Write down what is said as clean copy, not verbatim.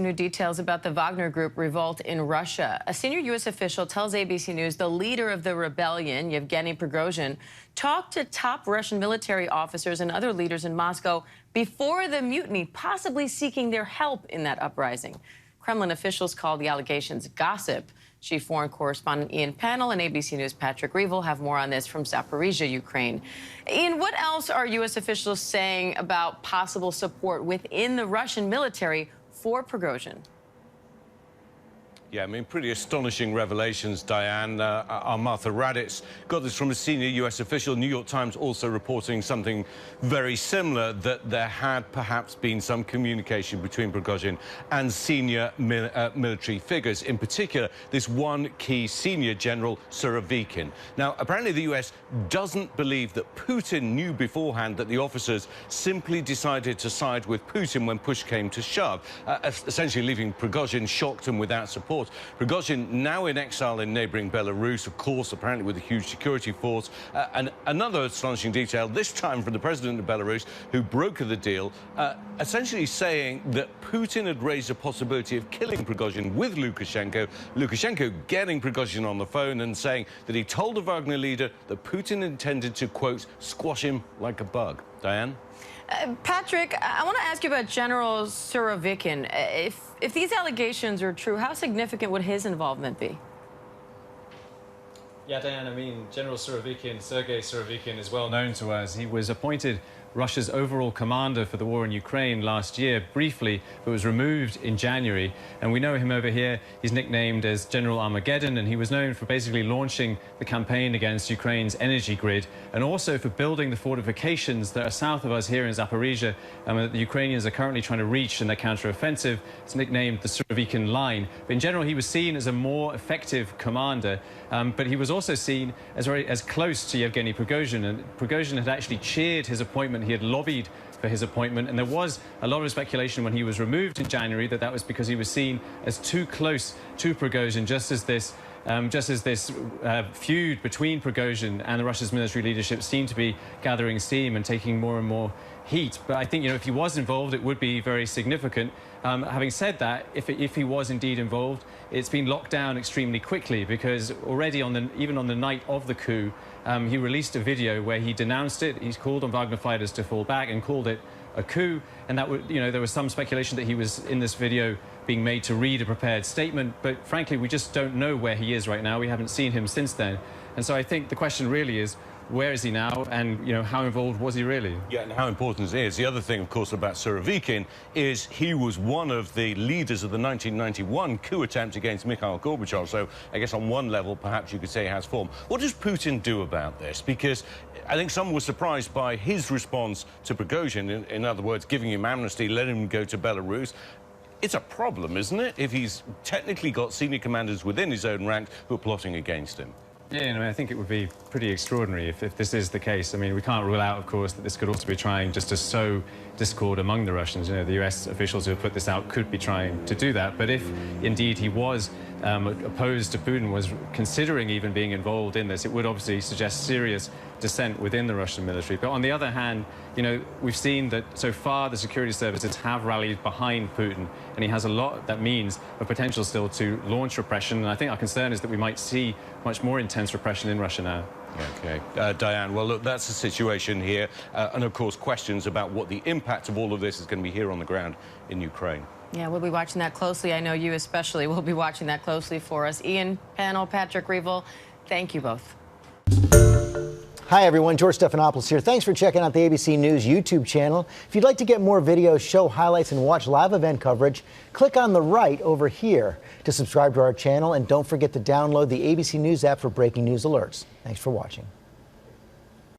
new details about the Wagner Group revolt in Russia. A senior U.S. official tells ABC News the leader of the rebellion, Yevgeny Prigozhin, talked to top Russian military officers and other leaders in Moscow before the mutiny, possibly seeking their help in that uprising. Kremlin officials call the allegations gossip. Chief foreign correspondent Ian Pannell and ABC News' Patrick Revolt have more on this from Zaporizhia, Ukraine. Ian, what else are U.S. officials saying about possible support within the Russian military for Prigozhin? Yeah, I mean, pretty astonishing revelations, Diane. Our Martha Raditz got this from a senior U.S. official. New York Times also reporting something very similar, that there had perhaps been some communication between Prigozhin and senior military figures, in particular this one key senior general, Surovikin. Now, apparently the U.S. doesn't believe that Putin knew beforehand that the officers simply decided to side with Putin when push came to shove, essentially leaving Prigozhin shocked and without support. Prigozhin now in exile in neighbouring Belarus, of course, apparently with a huge security force. And another astonishing detail, this time from the president of Belarus, who brokered the deal, essentially saying that Putin had raised a possibility of killing Prigozhin with Lukashenko. Lukashenko getting Prigozhin on the phone and saying that he told the Wagner leader that Putin intended to, quote, squash him like a bug. Diane? Patrick, I want to ask you about General Surovikin. If these allegations are true, how significant would his involvement be? Yeah, Diane, I mean, General Surovikin, Sergei Surovikin, is well known to us. He was appointed Russia's overall commander for the war in Ukraine last year, briefly, but was removed in January. And we know him over here. He's nicknamed as General Armageddon, and he was known for basically launching the campaign against Ukraine's energy grid, and also for building the fortifications that are south of us here in Zaporizhia, that the Ukrainians are currently trying to reach in their counteroffensive. It's nicknamed the Surovikin Line. But in general, he was seen as a more effective commander, but he was also seen as close to Yevgeny Prigozhin, and Prigozhin had actually cheered his appointment. He had lobbied for his appointment, and there was a lot of speculation when he was removed in January that that was because he was seen as too close to Prigozhin, just as this feud between Prigozhin and the Russia's military leadership seemed to be gathering steam and taking more and more heat. But I think, if he was involved, it would be very significant. Having said that, if he was indeed involved, it's been locked down extremely quickly, because already even on the night of the coup, he released a video where he denounced it. He's called on Wagner fighters to fall back and called it a coup. And that would, there was some speculation that he was in this video being made to read a prepared statement. But frankly, we just don't know where he is right now. We haven't seen him since then. And so I think the question really is, where is he now, and how involved was he really? Yeah, and how important it is. The other thing, of course, about Surovikin is he was one of the leaders of the 1991 coup attempt against Mikhail Gorbachev. So I guess on one level, perhaps you could say he has form. What does Putin do about this? Because I think some were surprised by his response to Prigozhin. In other words, giving him amnesty, letting him go to Belarus. It's a problem, isn't it, if he's technically got senior commanders within his own ranks who are plotting against him? Yeah, I think it would be pretty extraordinary if this is the case. I mean, we can't rule out, of course, that this could also be trying just to sow discord among the Russians. The US officials who have put this out could be trying to do that. But if indeed he was opposed to Putin, was considering even being involved in this, it would obviously suggest serious dissent within the Russian military. But on the other hand, we've seen that so far the security services have rallied behind Putin, and he has a lot that means of potential still to launch repression. And I think our concern is that we might see much more intense repression in Russia now. OK. Diane, well, look, that's the situation here. And, of course, questions about what the impact of all of this is going to be here on the ground in Ukraine. Yeah, we'll be watching that closely. I know you especially will be watching that closely for us. Ian Pannell, Patrick Revolt, thank you both. Hi, everyone. George Stephanopoulos here. Thanks for checking out the ABC News YouTube channel. If you'd like to get more videos, show highlights, and watch live event coverage, click on the right over here to subscribe to our channel. And don't forget to download the ABC News app for breaking news alerts. Thanks for watching.